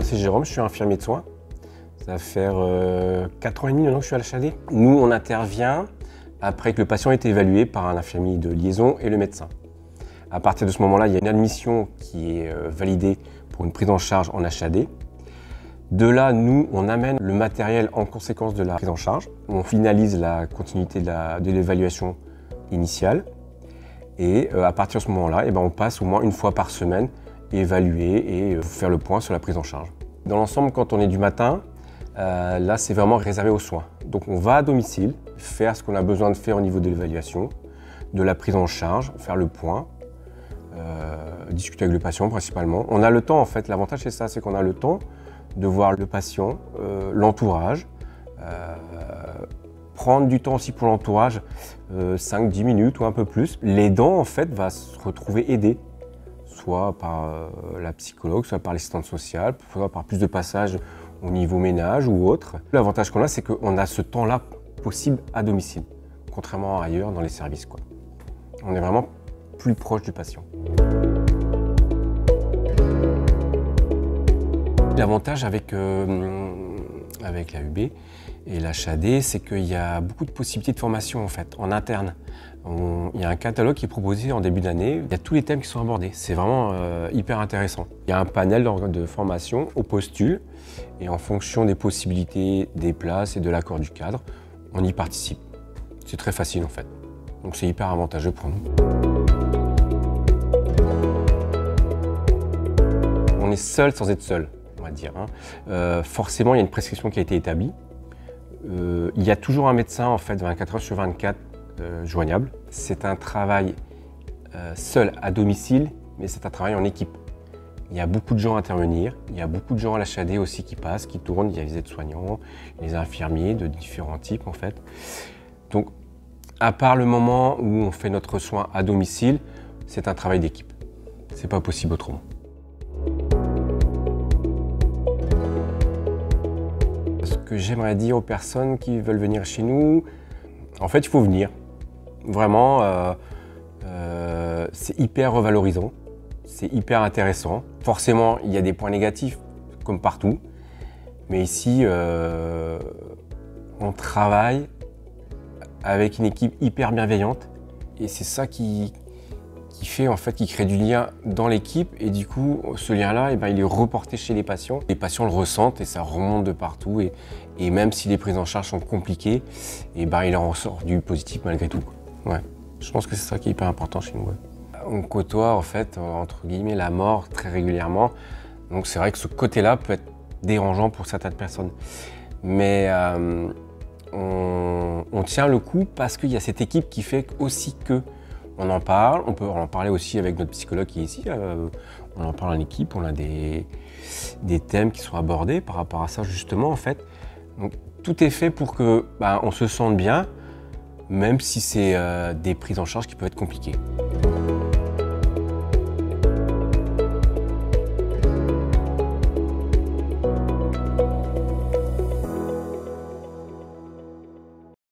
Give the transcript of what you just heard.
c'est Jérôme, je suis infirmier de soins. Ça va faire 4 ans et demi maintenant que je suis à l'HAD. Nous, on intervient après que le patient ait été évalué par un infirmier de liaison et le médecin. À partir de ce moment-là, il y a une admission qui est validée pour une prise en charge en HAD. De là, nous, on amène le matériel en conséquence de la prise en charge. On finalise la continuité de l'évaluation initiale. Et à partir de ce moment-là, on passe au moins une fois par semaine évaluer et faire le point sur la prise en charge. Dans l'ensemble, quand on est du matin, là, c'est vraiment réservé aux soins. Donc, on va à domicile, faire ce qu'on a besoin de faire au niveau de l'évaluation, de la prise en charge, faire le point, discuter avec le patient principalement. On a le temps, en fait, l'avantage c'est ça, c'est qu'on a le temps de voir le patient, l'entourage, prendre du temps aussi pour l'entourage, 5-10 minutes ou un peu plus. L'aidant, en fait, va se retrouver aidé, soit par la psychologue, soit par l'assistante sociale, soit par plus de passages au niveau ménage ou autre. L'avantage qu'on a, c'est qu'on a ce temps-là possible à domicile, contrairement à ailleurs dans les services, quoi. On est vraiment plus proche du patient. L'avantage avec la UB et l'HAD, c'est qu'il y a beaucoup de possibilités de formation en fait, en interne. Il y a un catalogue qui est proposé en début d'année, il y a tous les thèmes qui sont abordés, c'est vraiment hyper intéressant. Il y a un panel de formation au postule et en fonction des possibilités, des places et de l'accord du cadre, on y participe. C'est très facile en fait, donc c'est hyper avantageux pour nous. On est seul sans être seul, on va dire. Forcément, il y a une prescription qui a été établie. Il y a toujours un médecin en fait 24 heures sur 24 joignable. C'est un travail seul à domicile, mais c'est un travail en équipe. Il y a beaucoup de gens à intervenir, il y a beaucoup de gens à l'HAD aussi qui passent, qui tournent, il y a les aides-soignants, les infirmiers de différents types en fait. Donc, à part le moment où on fait notre soin à domicile, c'est un travail d'équipe. C'est pas possible autrement. Ce que j'aimerais dire aux personnes qui veulent venir chez nous, en fait, il faut venir. Vraiment, c'est hyper revalorisant, c'est hyper intéressant. Forcément, il y a des points négatifs, comme partout. Mais ici, on travaille avec une équipe hyper bienveillante. Et c'est ça qui fait, en fait, qui crée du lien dans l'équipe. Et du coup, ce lien-là, il est reporté chez les patients. Les patients le ressentent et ça remonte de partout. Et même si les prises en charge sont compliquées, il en ressort du positif malgré tout. Ouais. Je pense que c'est ça qui est hyper important chez nous. Ouais. On côtoie, en fait, entre guillemets, la mort très régulièrement. Donc c'est vrai que ce côté-là peut être dérangeant pour certaines personnes. Mais on tient le coup parce qu'il y a cette équipe qui fait aussi que on en parle, on peut en parler aussi avec notre psychologue qui est ici, on en parle en équipe, on a des thèmes qui sont abordés par rapport à ça justement en fait. Donc tout est fait pour que on se sente bien, même si c'est des prises en charge qui peuvent être compliquées.